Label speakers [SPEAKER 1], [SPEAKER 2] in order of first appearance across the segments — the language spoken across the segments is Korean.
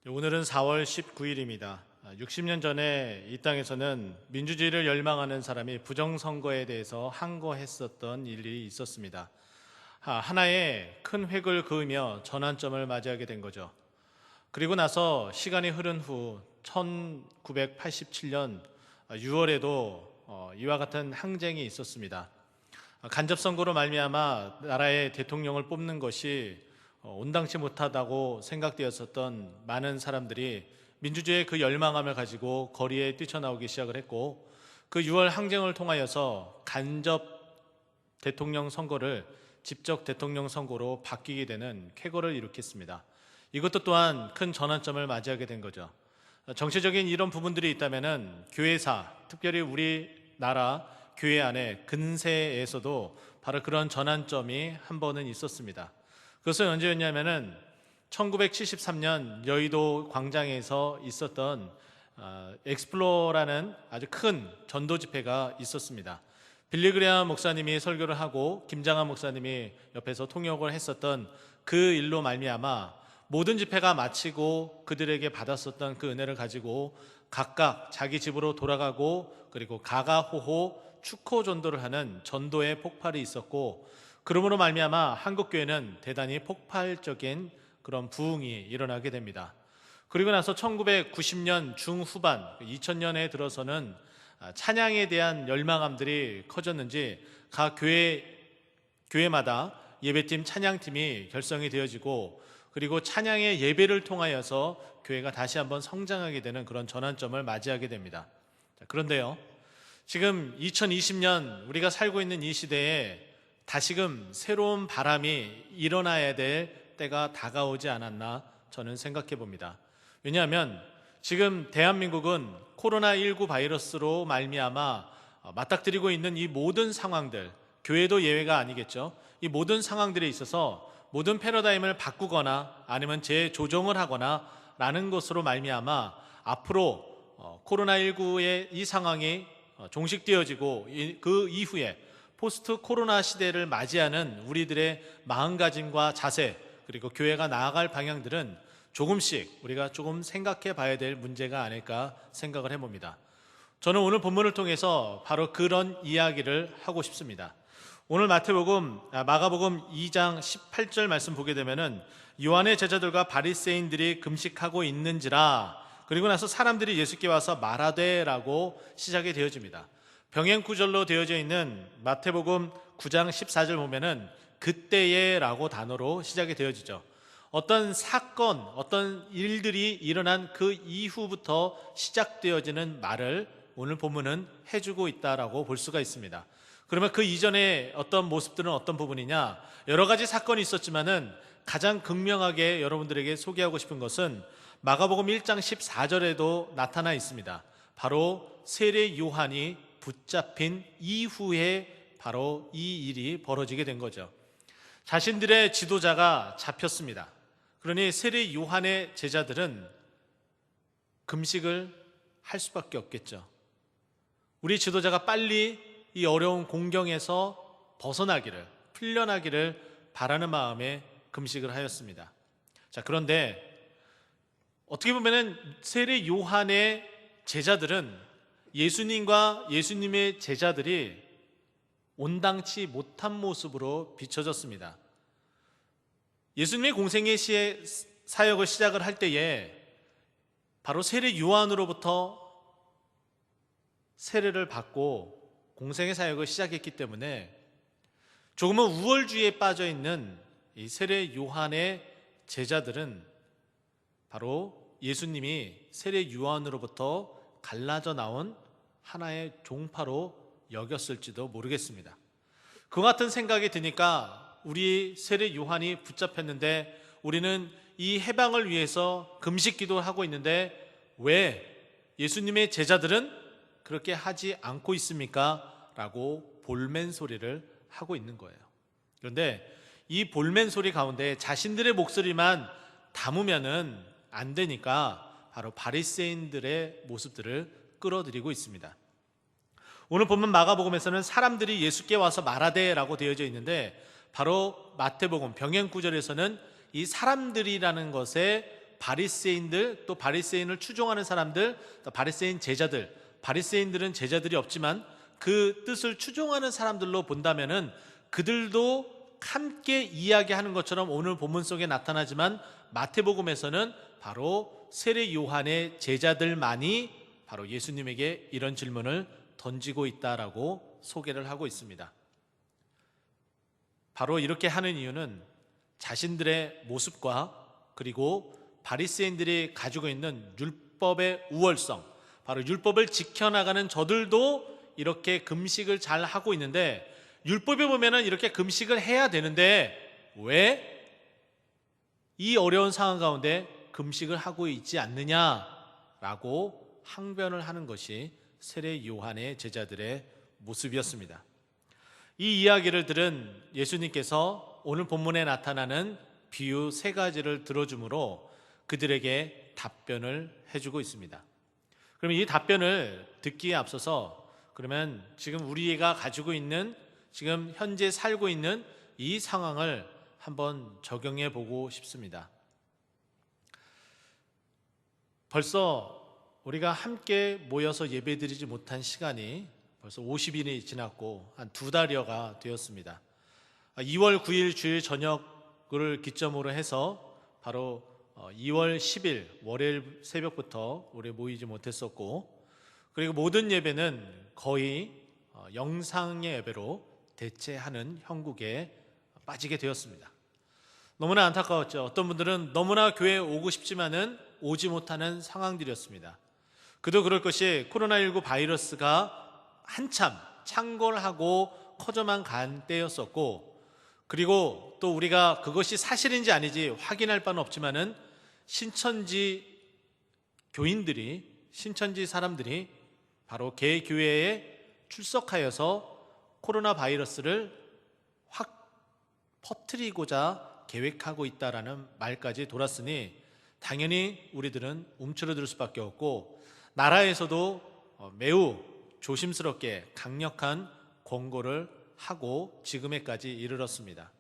[SPEAKER 1] 오늘은 4월 19일입니다. 60년 전에 이 땅에서는 민주주의를 열망하는 사람이 부정선거에 대해서 항거했었던 일이 있었습니다. 하나의 큰 획을 그으며 전환점을 맞이하게 된 거죠. 그리고 나서 시간이 흐른 후 1987년 6월에도 이와 같은 항쟁이 있었습니다. 간접선거로 말미암아 나라의 대통령을 뽑는 것이 온당치 못하다고 생각되었었던 많은 사람들이 민주주의의 그 열망함을 가지고 거리에 뛰쳐나오기 시작을 했고, 그 6월 항쟁을 통하여서 간접 대통령 선거를 직접 대통령 선거로 바뀌게 되는 쾌거를 일으켰습니다. 이것도 또한 큰 전환점을 맞이하게 된 거죠. 정치적인 이런 부분들이 있다면은 교회사, 특별히 우리나라 교회 안에 근세에서도 바로 그런 전환점이 한 번은 있었습니다. 그것은 언제였냐면은 1973년 여의도 광장에서 있었던 엑스플로라는 아주 큰 전도 집회가 있었습니다. 빌리그레암 목사님이 설교를 하고 김장한 목사님이 옆에서 통역을 했었던 그 일로 말미암아 모든 집회가 마치고 그들에게 받았었던 그 은혜를 가지고 각각 자기 집으로 돌아가고, 그리고 가가호호 축호 전도를 하는 전도의 폭발이 있었고, 그러므로 말미암아 한국교회는 대단히 폭발적인 그런 부흥이 일어나게 됩니다. 그리고 나서 1990년 중후반 2000년에 들어서는 찬양에 대한 열망함들이 커졌는지 각 교회마다 예배팀 찬양팀이 결성이 되어지고, 그리고 찬양의 예배를 통하여서 교회가 다시 한번 성장하게 되는 그런 전환점을 맞이하게 됩니다. 그런데요, 지금 2020년 우리가 살고 있는 이 시대에 다시금 새로운 바람이 일어나야 될 때가 다가오지 않았나 저는 생각해 봅니다. 왜냐하면 지금 대한민국은 코로나19 바이러스로 말미암아 맞닥뜨리고 있는 이 모든 상황들, 교회도 예외가 아니겠죠. 이 모든 상황들에 있어서 모든 패러다임을 바꾸거나 아니면 재조정을 하거나 라는 것으로 말미암아 앞으로 코로나19의 이 상황이 종식되어지고 그 이후에 포스트 코로나 시대를 맞이하는 우리들의 마음가짐과 자세, 그리고 교회가 나아갈 방향들은 조금씩 우리가 조금 생각해 봐야 될 문제가 아닐까 생각을 해봅니다. 저는 오늘 본문을 통해서 바로 그런 이야기를 하고 싶습니다. 오늘 마가복음 2장 18절 말씀 보게 되면은 요한의 제자들과 바리새인들이 금식하고 있는지라, 그리고 나서 사람들이 예수께 와서 말하되라고 시작이 되어집니다. 병행구절로 되어져 있는 마태복음 9장 14절 보면은 그때에 라고 단어로 시작이 되어지죠. 어떤 사건, 어떤 일들이 일어난 그 이후부터 시작되어지는 말을 오늘 본문은 해주고 있다라고 볼 수가 있습니다. 그러면 그 이전에 어떤 모습들은 어떤 부분이냐? 여러 가지 사건이 있었지만은 가장 극명하게 여러분들에게 소개하고 싶은 것은 마가복음 1장 14절에도 나타나 있습니다. 바로 세례 요한이 붙잡힌 이후에 바로 이 일이 벌어지게 된 거죠. 자신들의 지도자가 잡혔습니다. 그러니 세례 요한의 제자들은 금식을 할 수밖에 없겠죠. 우리 지도자가 빨리 이 어려운 공경에서 벗어나기를, 풀려나기를 바라는 마음에 금식을 하였습니다. 자, 그런데 어떻게 보면은 세례 요한의 제자들은 예수님과 예수님의 제자들이 온당치 못한 모습으로 비춰졌습니다. 예수님의 공생의 사역을 시작을 할 때에 바로 세례 요한으로부터 세례를 받고 공생의 사역을 시작했기 때문에 조금은 우월주의에 빠져 있는 이 세례 요한의 제자들은 바로 예수님이 세례 요한으로부터 갈라져 나온 하나의 종파로 여겼을지도 모르겠습니다. 그 같은 생각이 드니까 우리 세례 요한이 붙잡혔는데 우리는 이 해방을 위해서 금식기도 하고 있는데 왜 예수님의 제자들은 그렇게 하지 않고 있습니까? 라고 볼멘 소리를 하고 있는 거예요. 그런데 이 볼멘 소리 가운데 자신들의 목소리만 담으면은 안 되니까 바로 바리새인들의 모습들을 끌어들이고 있습니다. 오늘 보면 마가복음에서는 사람들이 예수께 와서 말하되라고 되어져 있는데 바로 마태복음 병행구절에서는 이 사람들이라는 것에 바리새인들, 또 바리새인을 추종하는 사람들, 또 바리새인 제자들, 바리새인들은 제자들이 없지만 그 뜻을 추종하는 사람들로 본다면은 그들도 함께 이야기하는 것처럼 오늘 본문 속에 나타나지만 마태복음에서는 바로 세례 요한의 제자들만이 바로 예수님에게 이런 질문을 던지고 있다라고 소개를 하고 있습니다. 바로 이렇게 하는 이유는 자신들의 모습과 그리고 바리새인들이 가지고 있는 율법의 우월성, 바로 율법을 지켜나가는 저들도 이렇게 금식을 잘 하고 있는데 율법에 보면은 이렇게 금식을 해야 되는데 왜 이 어려운 상황 가운데 금식을 하고 있지 않느냐라고 항변을 하는 것이 세례 요한의 제자들의 모습이었습니다. 이 이야기를 들은 예수님께서 오늘 본문에 나타나는 비유 3가지를 들어주므로 그들에게 답변을 해주고 있습니다. 그럼 이 답변을 듣기에 앞서서 그러면 지금 우리가 가지고 있는 지금 현재 살고 있는 이 상황을 한번 적용해 보고 싶습니다. 벌써 우리가 함께 모여서 예배드리지 못한 시간이 벌써 50일이 지났고 한 2달여가 되었습니다. 2월 9일 주일 저녁을 기점으로 해서 바로 2월 10일 월요일 새벽부터 우리 모이지 못했었고 그리고 모든 예배는 거의 영상의 예배로 대체하는 형국에 빠지게 되었습니다. 너무나 안타까웠죠. 어떤 분들은 너무나 교회에 오고 싶지만은 오지 못하는 상황들이었습니다. 그도 그럴 것이 코로나19 바이러스가 한참 창궐하고 커져만 간 때였었고 그리고 또 우리가 그것이 사실인지 아닌지 확인할 바는 없지만은 신천지 교인들이 신천지 사람들이 바로 개교회에 출석하여서 코로나 바이러스를 확 퍼뜨리고자 계획하고 있다라는 말까지 돌았으니 당연히 우리들은 움츠러들 수밖에 없고 나라에서도 매우 조심스럽게 강력한 권고를 하고 지금에까지 이르렀습니다.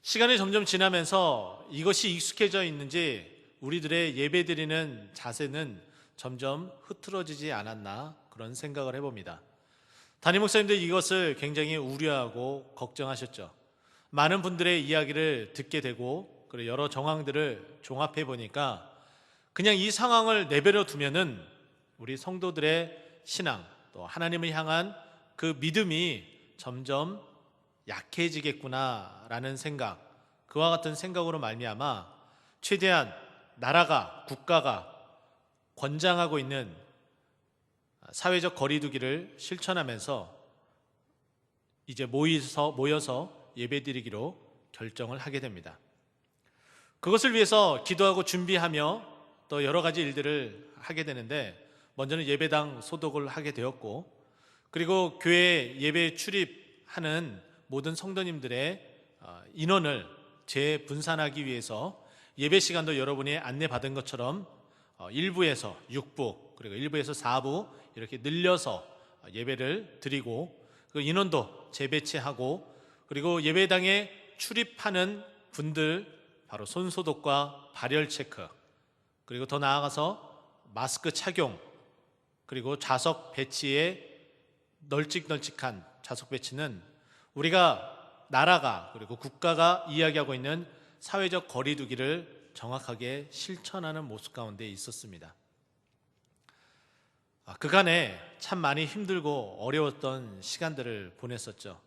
[SPEAKER 1] 시간이 점점 지나면서 이것이 익숙해져 있는지 우리들의 예배드리는 자세는 점점 흐트러지지 않았나 그런 생각을 해봅니다. 담임 목사님들 이것을 굉장히 우려하고 걱정하셨죠. 많은 분들의 이야기를 듣게 되고 그리고 여러 정황들을 종합해 보니까 그냥 이 상황을 내버려 두면은 우리 성도들의 신앙 또 하나님을 향한 그 믿음이 점점 약해지겠구나라는 생각, 그와 같은 생각으로 말미암아 최대한 나라가 국가가 권장하고 있는 사회적 거리두기를 실천하면서 이제 모여서 예배드리기로 결정을 하게 됩니다. 그것을 위해서 기도하고 준비하며 또 여러 가지 일들을 하게 되는데 먼저는 예배당 소독을 하게 되었고 그리고 교회 예배 출입하는 모든 성도님들의 인원을 재분산하기 위해서 예배 시간도 여러분이 안내받은 것처럼 1부에서 6부 그리고 1부에서 4부 이렇게 늘려서 예배를 드리고 그 인원도 재배치하고 그리고 예배당에 출입하는 분들 바로 손소독과 발열 체크 그리고 더 나아가서 마스크 착용 그리고 좌석 배치에 널찍널찍한 좌석 배치는 우리가 나라가 그리고 국가가 이야기하고 있는 사회적 거리두기를 정확하게 실천하는 모습 가운데 있었습니다. 그간에 참 많이 힘들고 어려웠던 시간들을 보냈었죠.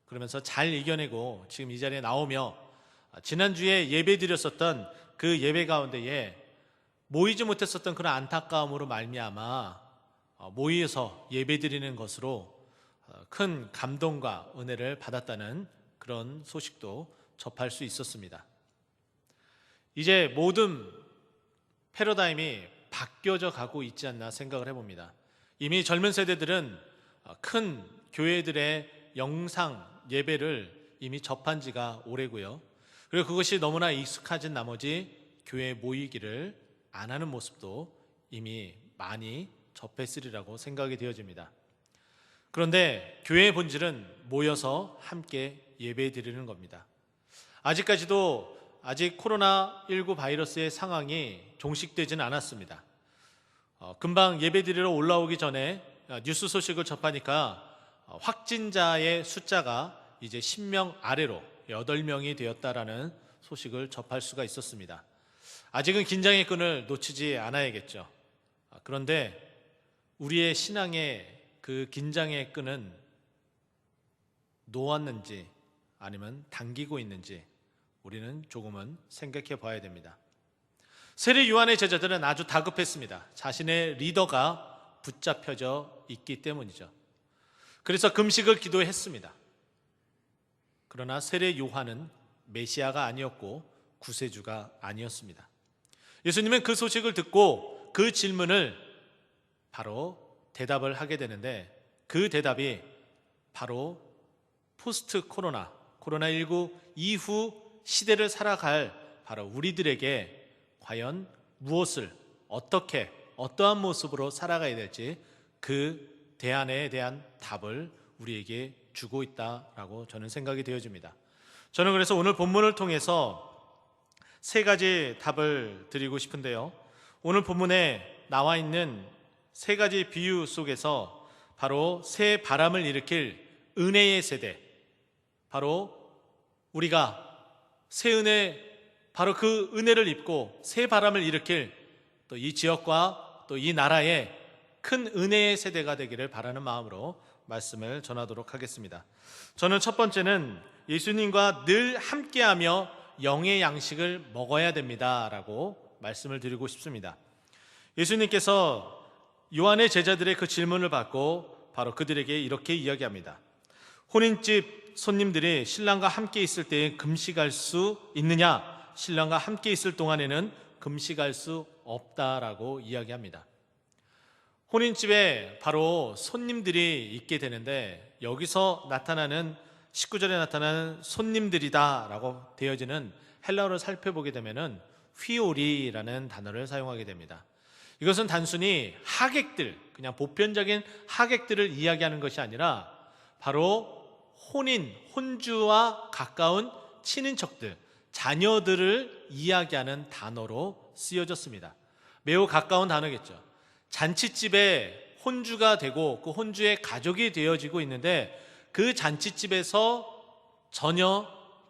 [SPEAKER 1] 그러면서 잘 이겨내고 지금 이 자리에 나오며 지난주에 예배 드렸었던 그 예배 가운데에 모이지 못했었던 그런 안타까움으로 말미암아 모여서 예배 드리는 것으로 큰 감동과 은혜를 받았다는 그런 소식도 접할 수 있었습니다. 이제 모든 패러다임이 바뀌어져 가고 있지 않나 생각을 해봅니다. 이미 젊은 세대들은 큰 교회들의 영상 예배를 이미 접한 지가 오래고요. 그리고 그것이 너무나 익숙해진 나머지 교회에 모이기를 안 하는 모습도 이미 많이 접했으리라고 생각이 되어집니다. 그런데 교회의 본질은 모여서 함께 예배 드리는 겁니다. 아직까지도 아직 코로나19 바이러스의 상황이 종식되지는 않았습니다. 금방 예배드리러 올라오기 전에 뉴스 소식을 접하니까 확진자의 숫자가 이제 10명 아래로 8명이 되었다라는 소식을 접할 수가 있었습니다. 아직은 긴장의 끈을 놓치지 않아야겠죠. 그런데 우리의 신앙의 그 긴장의 끈은 놓았는지 아니면 당기고 있는지 우리는 조금은 생각해 봐야 됩니다. 세례 요한의 제자들은 아주 다급했습니다. 자신의 리더가 붙잡혀져 있기 때문이죠. 그래서 금식을 기도했습니다. 그러나 세례 요한은 메시아가 아니었고 구세주가 아니었습니다. 예수님은 그 소식을 듣고 그 질문을 바로 대답을 하게 되는데, 그 대답이 바로 포스트 코로나19 이후 시대를 살아갈 바로 우리들에게 과연 무엇을 어떻게 어떠한 모습으로 살아가야 될지 그 대안에 대한 답을 우리에게 주고 있다라고 저는 생각이 되어집니다. 저는 그래서 오늘 본문을 통해서 세 가지 답을 드리고 싶은데요. 오늘 본문에 나와 있는 세 가지 비유 속에서 바로 새 바람을 일으킬 은혜의 세대, 바로 우리가 새 은혜, 바로 그 은혜를 입고 새 바람을 일으킬 또 이 지역과 또 이 나라의 큰 은혜의 세대가 되기를 바라는 마음으로 말씀을 전하도록 하겠습니다. 저는 첫 번째는 예수님과 늘 함께하며 영의 양식을 먹어야 됩니다라고 말씀을 드리고 싶습니다. 예수님께서 요한의 제자들의 그 질문을 받고 바로 그들에게 이렇게 이야기합니다. 혼인집 손님들이 신랑과 함께 있을 때에 금식할 수 있느냐? 신랑과 함께 있을 동안에는 금식할 수 없다라고 이야기합니다. 혼인집에 바로 손님들이 있게 되는데, 여기서 나타나는 19절에 나타나는 손님들이다라고 되어지는 헬라어를 살펴보게 되면은 휘오리라는 단어를 사용하게 됩니다. 이것은 단순히 하객들, 그냥 보편적인 하객들을 이야기하는 것이 아니라 바로 혼주와 가까운 친인척들, 자녀들을 이야기하는 단어로 쓰여졌습니다. 매우 가까운 단어겠죠. 잔치집에 혼주가 되고 그 혼주의 가족이 되어지고 있는데, 그 잔치집에서 전혀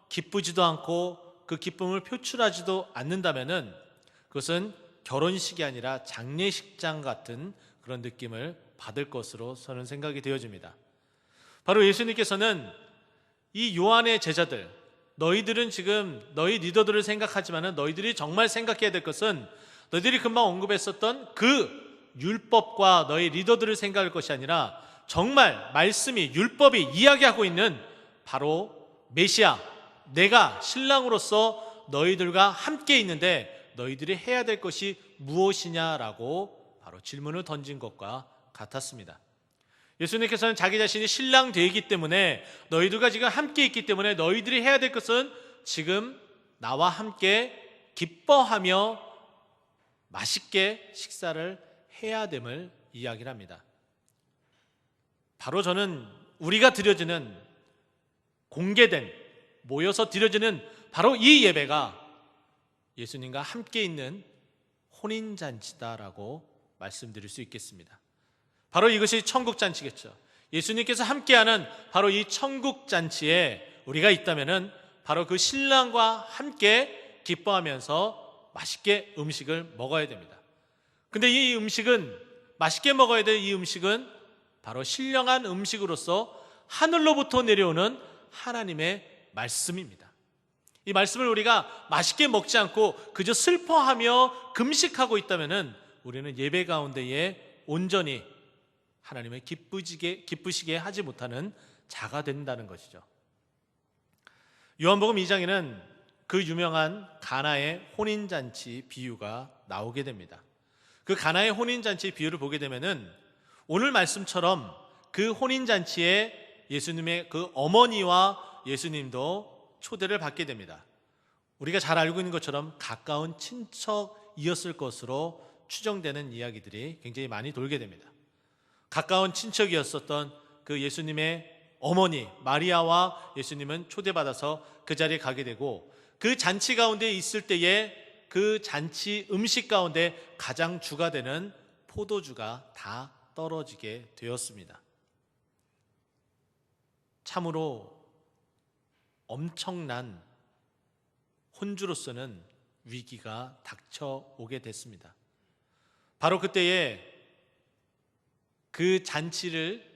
[SPEAKER 1] 기쁘지도 않고 그 기쁨을 표출하지도 않는다면은 그것은 결혼식이 아니라 장례식장 같은 그런 느낌을 받을 것으로 저는 생각이 되어집니다. 바로 예수님께서는 이 요한의 제자들, 너희들은 지금 너희 리더들을 생각하지만 너희들이 정말 생각해야 될 것은 너희들이 금방 언급했었던 그 율법과 너희 리더들을 생각할 것이 아니라 정말 말씀이, 율법이 이야기하고 있는 바로 메시아, 내가 신랑으로서 너희들과 함께 있는데 너희들이 해야 될 것이 무엇이냐라고 바로 질문을 던진 것과 같았습니다. 예수님께서는 자기 자신이 신랑 되기 때문에, 너희들과 지금 함께 있기 때문에 너희들이 해야 될 것은 지금 나와 함께 기뻐하며 맛있게 식사를 해야 됨을 이야기를 합니다. 바로 저는 우리가 드려지는, 공개된, 모여서 드려지는 바로 이 예배가 예수님과 함께 있는 혼인잔치다라고 말씀드릴 수 있겠습니다. 바로 이것이 천국잔치겠죠. 예수님께서 함께하는 바로 이 천국잔치에 우리가 있다면은 바로 그 신랑과 함께 기뻐하면서 맛있게 음식을 먹어야 됩니다. 근데 이 음식은, 맛있게 먹어야 될 이 음식은 바로 신령한 음식으로서 하늘로부터 내려오는 하나님의 말씀입니다. 이 말씀을 우리가 맛있게 먹지 않고 그저 슬퍼하며 금식하고 있다면은 우리는 예배 가운데에 온전히 하나님의 기쁘시게 하지 못하는 자가 된다는 것이죠. 요한복음 2장에는 그 유명한 가나의 혼인잔치 비유가 나오게 됩니다. 그 가나의 혼인잔치 비유를 보게 되면은 오늘 말씀처럼 그 혼인잔치에 예수님의 그 어머니와 예수님도 초대를 받게 됩니다. 우리가 잘 알고 있는 것처럼 가까운 친척이었을 것으로 추정되는 이야기들이 굉장히 많이 돌게 됩니다. 가까운 친척이었었던 그 예수님의 어머니 마리아와 예수님은 초대받아서 그 자리에 가게 되고, 그 잔치 가운데 있을 때에 그 잔치 음식 가운데 가장 주가 되는 포도주가 다 떨어지게 되었습니다. 참으로 엄청난 혼주로서는 위기가 닥쳐오게 됐습니다. 바로 그때에 그 잔치를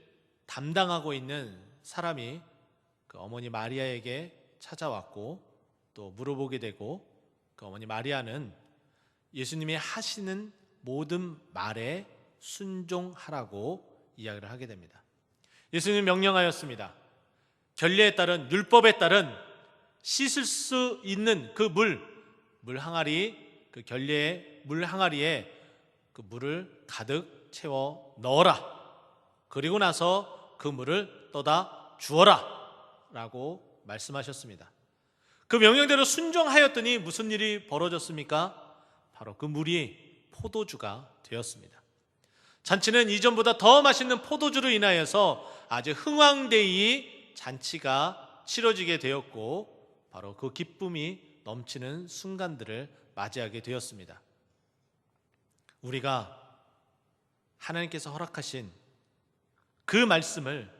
[SPEAKER 1] 담당하고 있는 사람이 그 어머니 마리아에게 찾아왔고 또 물어보게 되고, 그 어머니 마리아는 예수님이 하시는 모든 말에 순종하라고 이야기를 하게 됩니다. 예수님이 명령하였습니다. 결례에 따른, 율법에 따른 씻을 수 있는 그 물 항아리, 그 결례의 물 항아리에 그 물을 가득 채워 넣어라. 그리고 나서 그 물을 떠다 주어라 라고 말씀하셨습니다. 그 명령대로 순종하였더니 무슨 일이 벌어졌습니까? 바로 그 물이 포도주가 되었습니다. 잔치는 이전보다 더 맛있는 포도주로 인하여서 아주 흥왕대이 잔치가 치러지게 되었고, 바로 그 기쁨이 넘치는 순간들을 맞이하게 되었습니다. 우리가 하나님께서 허락하신 그 말씀을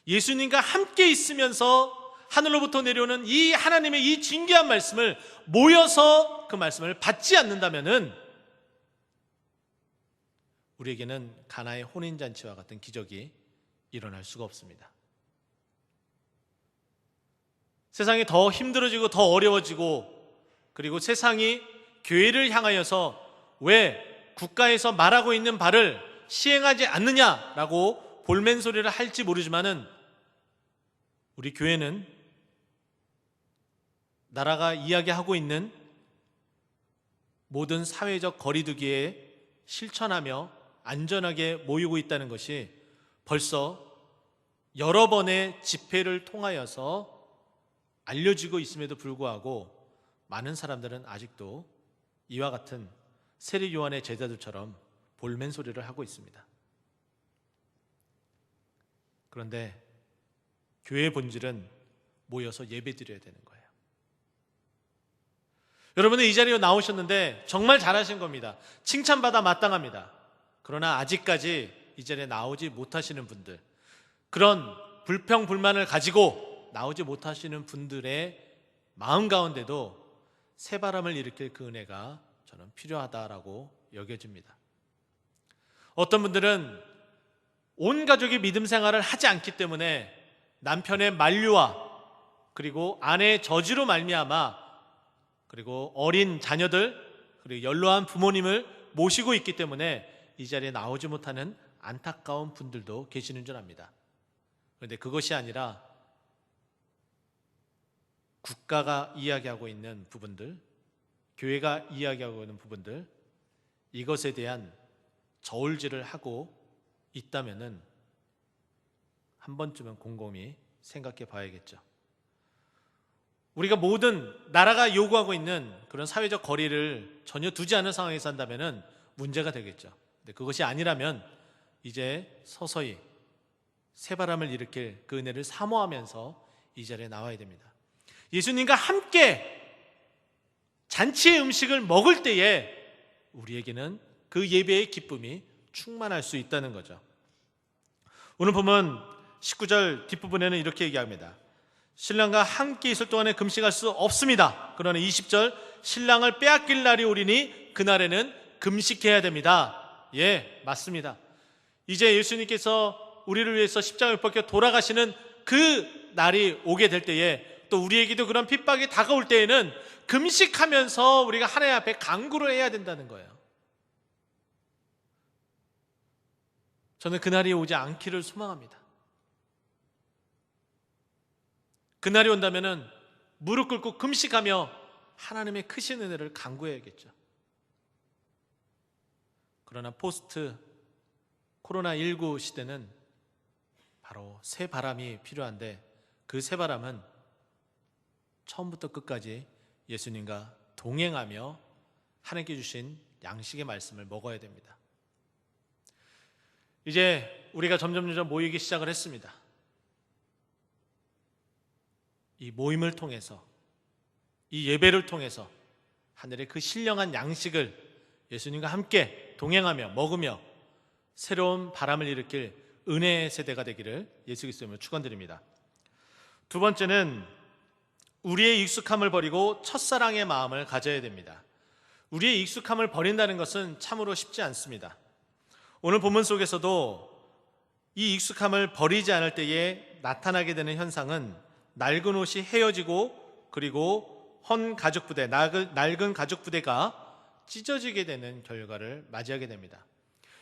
[SPEAKER 1] 예수님과 함께 있으면서 하늘로부터 내려오는 이 하나님의 이 진귀한 말씀을 모여서 그 말씀을 받지 않는다면은 우리에게는 가나의 혼인잔치와 같은 기적이 일어날 수가 없습니다. 세상이 더 힘들어지고 더 어려워지고, 그리고 세상이 교회를 향하여서 왜 국가에서 말하고 있는 바를 시행하지 않느냐라고 볼멘소리를 할지 모르지만은 우리 교회는 나라가 이야기하고 있는 모든 사회적 거리두기에 실천하며 안전하게 모이고 있다는 것이 벌써 여러 번의 집회를 통하여서 알려지고 있음에도 불구하고 많은 사람들은 아직도 이와 같은 세례 요한의 제자들처럼 볼멘 소리를 하고 있습니다. 그런데 교회의 본질은 모여서 예배드려야 되는 거예요. 여러분은 이 자리에 나오셨는데 정말 잘하신 겁니다. 칭찬받아 마땅합니다. 그러나 아직까지 이 자리에 나오지 못하시는 분들, 그런 불평 불만을 가지고 나오지 못하시는 분들의 마음 가운데도 새바람을 일으킬 그 은혜가 저는 필요하다라고 여겨집니다. 어떤 분들은 온 가족이 믿음 생활을 하지 않기 때문에 남편의 만류와 그리고 아내의 저지로 말미암아, 그리고 어린 자녀들, 그리고 연로한 부모님을 모시고 있기 때문에 이 자리에 나오지 못하는 안타까운 분들도 계시는 줄 압니다. 그런데 그것이 아니라 국가가 이야기하고 있는 부분들, 교회가 이야기하고 있는 부분들, 이것에 대한 저울질을 하고 있다면은 한 번쯤은 곰곰이 생각해 봐야겠죠. 우리가 모든 나라가 요구하고 있는 그런 사회적 거리를 전혀 두지 않은 상황에 산다면은 문제가 되겠죠. 근데 그것이 아니라면 이제 서서히 새바람을 일으킬 그 은혜를 사모하면서 이 자리에 나와야 됩니다. 예수님과 함께 잔치의 음식을 먹을 때에 우리에게는 그 예배의 기쁨이 충만할 수 있다는 거죠. 오늘 보면 19절 뒷부분에는 이렇게 얘기합니다. 신랑과 함께 있을 동안에 금식할 수 없습니다. 그러나 20절 신랑을 빼앗길 날이 오리니 그날에는 금식해야 됩니다. 예, 맞습니다. 이제 예수님께서 우리를 위해서 십자가에 못 박혀 돌아가시는 그 날이 오게 될 때에, 또 우리에게도 그런 핍박이 다가올 때에는 금식하면서 우리가 하나님 앞에 간구를 해야 된다는 거예요. 저는 그날이 오지 않기를 소망합니다. 그날이 온다면은 무릎 꿇고 금식하며 하나님의 크신 은혜를 간구해야겠죠. 그러나 포스트 코로나19 시대는 바로 새 바람이 필요한데, 그 새 바람은 처음부터 끝까지 예수님과 동행하며 하나님께 주신 양식의 말씀을 먹어야 됩니다. 이제 우리가 점점 모이기 시작을 했습니다. 이 모임을 통해서 이 예배를 통해서 하늘의 그 신령한 양식을 예수님과 함께 동행하며 먹으며 새로운 바람을 일으킬 은혜의 세대가 되기를 예수 그리스도로 축원드립니다. 두 번째는 우리의 익숙함을 버리고 첫사랑의 마음을 가져야 됩니다. 우리의 익숙함을 버린다는 것은 참으로 쉽지 않습니다. 오늘 본문 속에서도 이 익숙함을 버리지 않을 때에 나타나게 되는 현상은 낡은 옷이 헤어지고 그리고 낡은 가죽 부대가 찢어지게 되는 결과를 맞이하게 됩니다.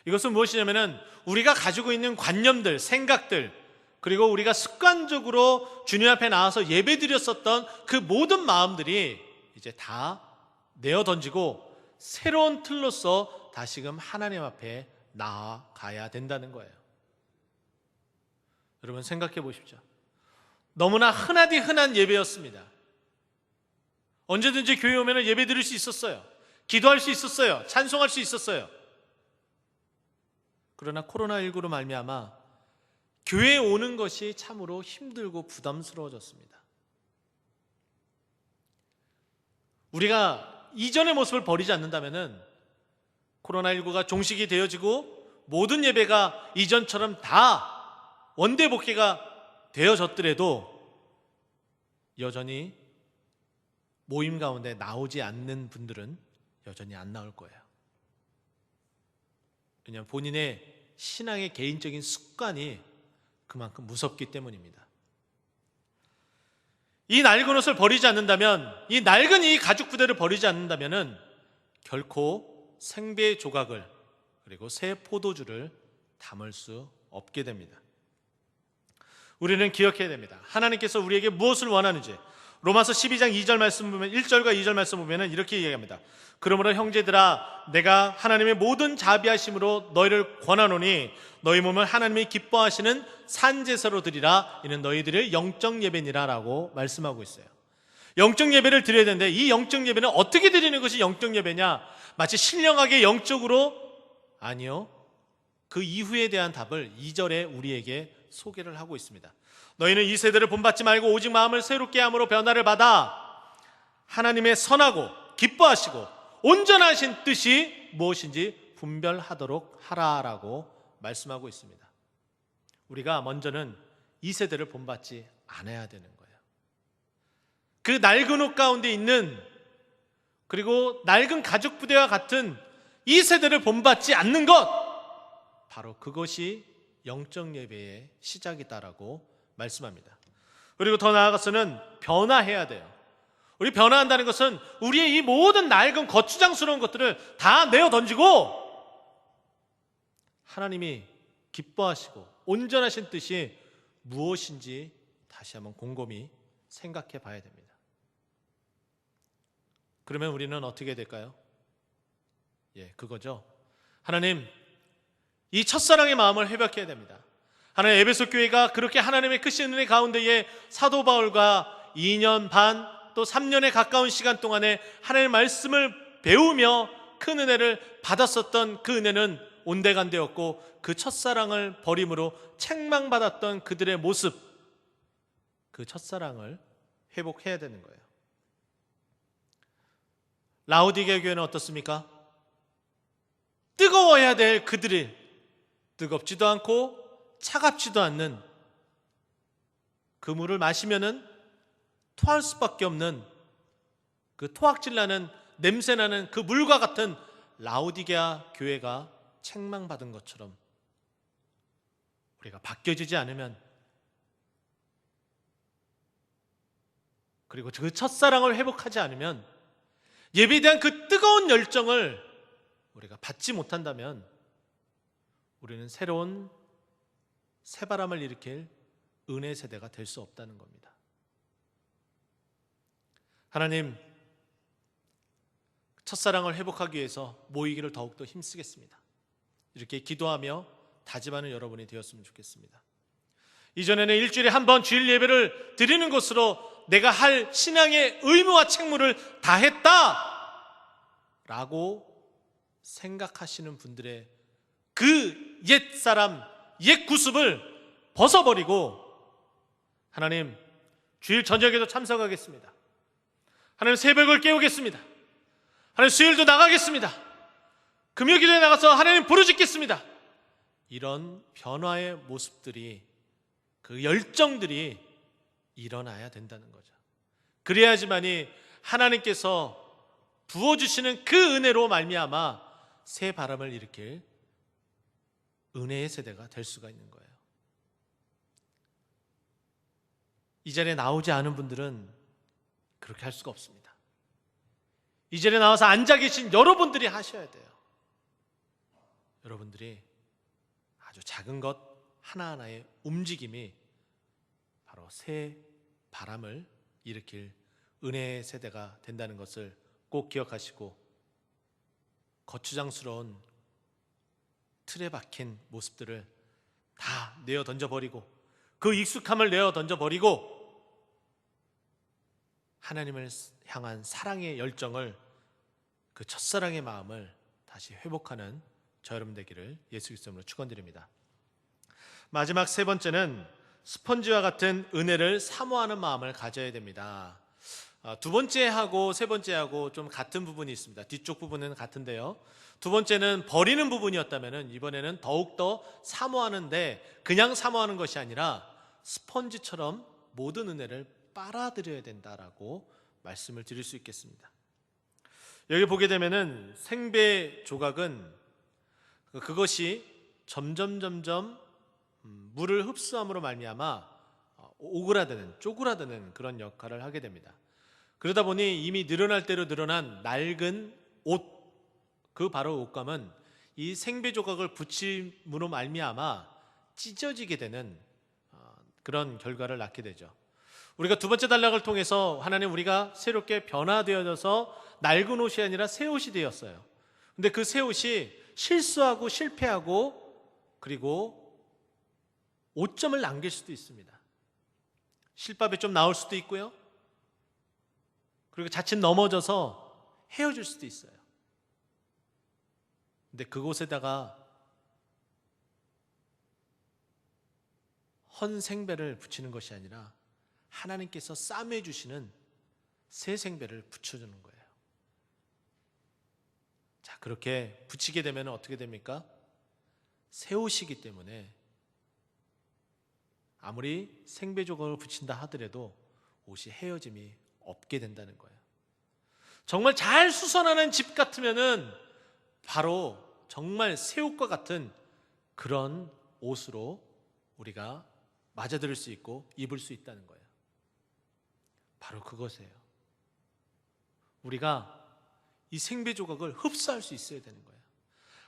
[SPEAKER 1] 이것은 무엇이냐면은 우리가 가지고 있는 관념들, 생각들, 그리고 우리가 습관적으로 주님 앞에 나와서 예배드렸었던 그 모든 마음들이 이제 다 내어 던지고 새로운 틀로서 다시금 하나님 앞에 나아가야 된다는 거예요. 여러분 생각해 보십시오. 너무나 흔하디 흔한 예배였습니다. 언제든지 교회 오면 예배 드릴 수 있었어요. 기도할 수 있었어요. 찬송할 수 있었어요. 그러나 코로나19로 말미암아 교회에 오는 것이 참으로 힘들고 부담스러워졌습니다. 우리가 이전의 모습을 버리지 않는다면 코로나19가 종식이 되어지고 모든 예배가 이전처럼 다 원대 복귀가 되어졌더라도 여전히 모임 가운데 나오지 않는 분들은 여전히 안 나올 거예요. 왜냐하면 본인의 신앙의 개인적인 습관이 그만큼 무섭기 때문입니다. 이 낡은 옷을 버리지 않는다면, 이 낡은 이 가죽 부대를 버리지 않는다면 결코 생배의 조각을 그리고 새 포도주를 담을 수 없게 됩니다. 우리는 기억해야 됩니다. 하나님께서 우리에게 무엇을 원하는지. 로마서 12장 2절 말씀 보면 1절과 2절 말씀 보면 이렇게 얘기합니다. 그러므로 형제들아 내가 하나님의 모든 자비하심으로 너희를 권하노니 너희 몸을 하나님이 기뻐하시는 산제사로 드리라. 이는 너희들의 영적 예배니라 라고 말씀하고 있어요. 영적 예배를 드려야 되는데 이 영적 예배는 어떻게 드리는 것이 영적 예배냐? 마치 신령하게 영적으로? 아니요. 그 이후에 대한 답을 2절에 우리에게 소개를 하고 있습니다. 너희는 이 세대를 본받지 말고 오직 마음을 새롭게 함으로 변화를 받아 하나님의 선하고 기뻐하시고 온전하신 뜻이 무엇인지 분별하도록 하라라고 말씀하고 있습니다. 우리가 먼저는 이 세대를 본받지 않아야 되는 거예요. 그 낡은 옷 가운데 있는 그리고 낡은 가죽 부대와 같은 이 세대를 본받지 않는 것, 바로 그것이 영적 예배의 시작이다라고 말씀합니다. 그리고 더 나아가서는 변화해야 돼요. 우리 변화한다는 것은 우리의 이 모든 낡은 거추장스러운 것들을 다 내어 던지고 하나님이 기뻐하시고 온전하신 뜻이 무엇인지 다시 한번 곰곰이 생각해 봐야 됩니다. 그러면 우리는 어떻게 될까요? 그거죠. 하나님, 이 첫사랑의 마음을 회복해야 됩니다. 하나님, 에베소 교회가 그렇게 하나님의 크신 은혜 가운데에 사도 바울과 2년 반 또 3년에 가까운 시간 동안에 하나님의 말씀을 배우며 큰 은혜를 받았었던 그 은혜는 온데간데였고 그 첫사랑을 버림으로 책망받았던 그들의 모습, 그 첫사랑을 회복해야 되는 거예요. 라오디게 교회는 어떻습니까? 뜨거워야 될 그들이 뜨겁지도 않고 차갑지도 않는 그 물을 마시면은 토할 수밖에 없는 그 토악질나는 냄새나는 그 물과 같은 라오디게아 교회가 책망받은 것처럼 우리가 바뀌어지지 않으면, 그리고 그 첫사랑을 회복하지 않으면, 예배에 대한 그 뜨거운 열정을 우리가 받지 못한다면 우리는 새로운 새바람을 일으킬 은혜 세대가 될 수 없다는 겁니다. 하나님, 첫사랑을 회복하기 위해서 모이기를 더욱더 힘쓰겠습니다. 이렇게 기도하며 다짐하는 여러분이 되었으면 좋겠습니다. 이전에는 일주일에 한 번 주일 예배를 드리는 것으로 내가 할 신앙의 의무와 책무를 다했다 라고 생각하시는 분들의 그 옛사람, 옛 구습을 벗어버리고 하나님, 주일 저녁에도 참석하겠습니다. 하나님 새벽을 깨우겠습니다. 하나님 수요일도 나가겠습니다. 금요기도에 나가서 하나님 부르짖겠습니다. 이런 변화의 모습들이, 그 열정들이 일어나야 된다는 거죠. 그래야지만이 하나님께서 부어주시는 그 은혜로 말미암아 새 바람을 일으킬 은혜의 세대가 될 수가 있는 거예요. 이 자리에 나오지 않은 분들은 그렇게 할 수가 없습니다. 이 자리에 나와서 앉아 계신 여러분들이 하셔야 돼요. 여러분들이 아주 작은 것 하나하나의 움직임이 바로 새 바람을 일으킬 은혜의 세대가 된다는 것을 꼭 기억하시고, 거추장스러운 틀에 박힌 모습들을 다 내어 던져버리고, 그 익숙함을 내어 던져버리고, 하나님을 향한 사랑의 열정을, 그 첫사랑의 마음을 다시 회복하는 저 여러분 되기를 예수 그리스도로 축원드립니다. 마지막 세 번째는 스펀지와 같은 은혜를 사모하는 마음을 가져야 됩니다. 두 번째하고 세 번째하고 좀 같은 부분이 있습니다. 뒤쪽 부분은 같은데요, 두 번째는 버리는 부분이었다면 이번에는 더욱더 사모하는데, 그냥 사모하는 것이 아니라 스펀지처럼 모든 은혜를 빨아들여야 된다라고 말씀을 드릴 수 있겠습니다. 여기 보게 되면은 생배 조각은 그것이 점점 물을 흡수함으로 말미암아 오그라드는, 쪼그라드는 그런 역할을 하게 됩니다. 그러다 보니 이미 늘어날 대로 늘어난 낡은 옷, 그 바로 옷감은 이 생배 조각을 붙임으로 말미암아 찢어지게 되는 그런 결과를 낳게 되죠. 우리가 두 번째 단락을 통해서 하나님, 우리가 새롭게 변화되어져서 낡은 옷이 아니라 새 옷이 되었어요. 근데 그 새 옷이 실수하고 실패하고 그리고 오점을 남길 수도 있습니다. 실밥이 좀 나올 수도 있고요, 그리고 자칫 넘어져서 헤어질 수도 있어요. 근데 그곳에다가 헌 생배를 붙이는 것이 아니라 하나님께서 싸매 주시는 새 생배를 붙여주는 거예요. 자, 그렇게 붙이게 되면 어떻게 됩니까? 새 옷이기 때문에 아무리 생배 조각을 붙인다 하더라도 옷이 헤어짐이 없게 된다는 거예요. 정말 잘 수선하는 집 같으면은 바로 정말 새 옷과 같은 그런 옷으로 우리가 맞아들일 수 있고 입을 수 있다는 거예요. 바로 그것이에요. 우리가 이 생배 조각을 흡수할 수 있어야 되는 거예요.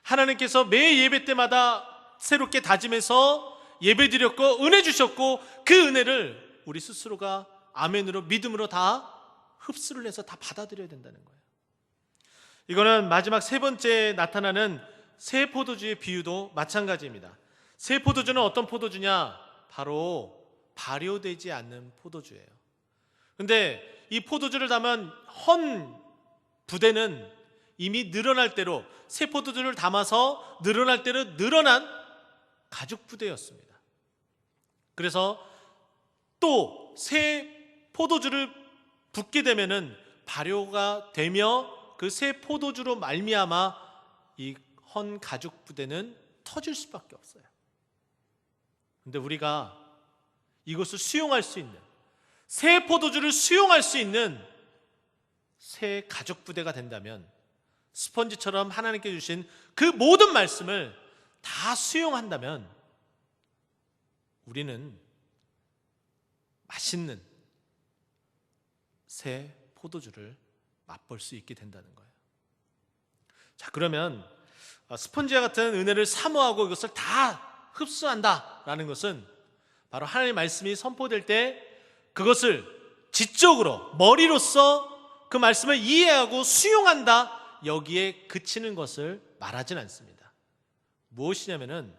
[SPEAKER 1] 하나님께서 매 예배 때마다 새롭게 다짐해서 예배 드렸고 은혜 주셨고, 그 은혜를 우리 스스로가 아멘으로, 믿음으로 다 흡수를 해서 다 받아들여야 된다는 거예요. 이거는 마지막 세 번째 나타나는 새 포도주의 비유도 마찬가지입니다. 새 포도주는 어떤 포도주냐? 바로 발효되지 않는 포도주예요. 근데 이 포도주를 담은 헌 부대는 이미 늘어날 대로, 새 포도주를 담아서 늘어날 대로 늘어난 가죽 부대였습니다. 그래서 또 새 포도주를 붓게 되면은 발효가 되며 그 새 포도주로 말미암아 이 헌 가죽 부대는 터질 수밖에 없어요. 근데 우리가 이것을 수용할 수 있는, 새 포도주를 수용할 수 있는 새 가죽 부대가 된다면, 스펀지처럼 하나님께 주신 그 모든 말씀을 다 수용한다면 우리는 맛있는 새 포도주를 맛볼 수 있게 된다는 거예요. 자, 그러면 스펀지와 같은 은혜를 사모하고 이것을 다 흡수한다라는 것은 바로 하나님의 말씀이 선포될 때 그것을 지적으로, 머리로서 그 말씀을 이해하고 수용한다, 여기에 그치는 것을 말하진 않습니다. 무엇이냐면은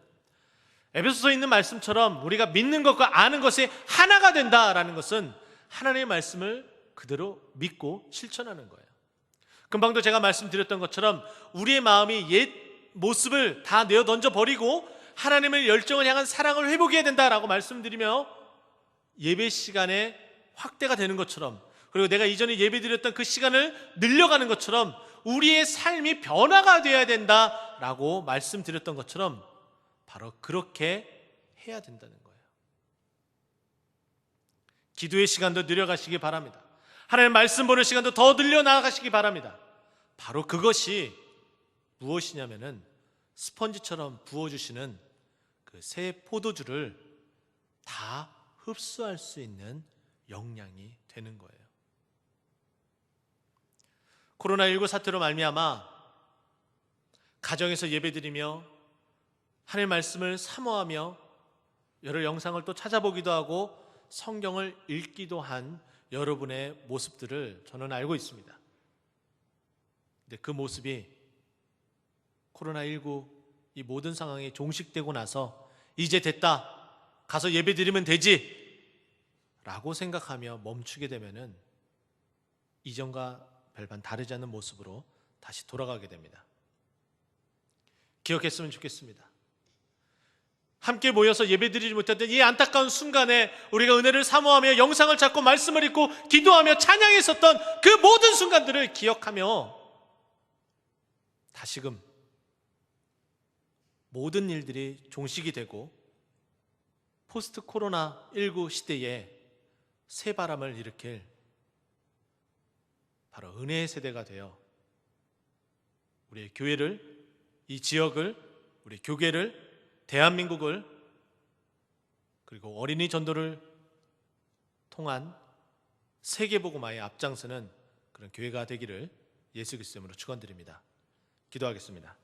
[SPEAKER 1] 에베소서에 있는 말씀처럼 우리가 믿는 것과 아는 것이 하나가 된다라는 것은 하나님의 말씀을 그대로 믿고 실천하는 거예요. 금방도 제가 말씀드렸던 것처럼 우리의 마음이 옛 모습을 다 내어 던져버리고 하나님의 열정을 향한 사랑을 회복해야 된다라고 말씀드리며 예배 시간에 확대가 되는 것처럼, 그리고 내가 이전에 예배드렸던 그 시간을 늘려가는 것처럼 우리의 삶이 변화가 되어야 된다라고 말씀드렸던 것처럼 바로 그렇게 해야 된다는 거예요. 기도의 시간도 늘려가시기 바랍니다. 하나님 말씀 보는 시간도 더 늘려나가시기 바랍니다. 바로 그것이 무엇이냐면은 스펀지처럼 부어주시는 그 새 포도주를 다 흡수할 수 있는 역량이 되는 거예요. 코로나19 사태로 말미암아 가정에서 예배드리며 하나님의 말씀을 사모하며 여러 영상을 또 찾아보기도 하고 성경을 읽기도 한 여러분의 모습들을 저는 알고 있습니다. 근데 그 모습이 코로나19 이 모든 상황이 종식되고 나서 이제 됐다, 가서 예배드리면 되지 라고 생각하며 멈추게 되면은 이전과 별반 다르지 않은 모습으로 다시 돌아가게 됩니다. 기억했으면 좋겠습니다. 함께 모여서 예배드리지 못했던 이 안타까운 순간에 우리가 은혜를 사모하며 영상을 찾고 말씀을 읽고 기도하며 찬양했었던 그 모든 순간들을 기억하며 다시금 모든 일들이 종식이 되고 포스트 코로나19 시대에 새 바람을 일으킬 바로 은혜의 세대가 되어 우리의 교회를, 이 지역을, 우리 교계를, 대한민국을, 그리고 어린이 전도를 통한 세계복음화에 앞장서는 그런 교회가 되기를 예수 그리스도 이름으로 축원드립니다. 기도하겠습니다.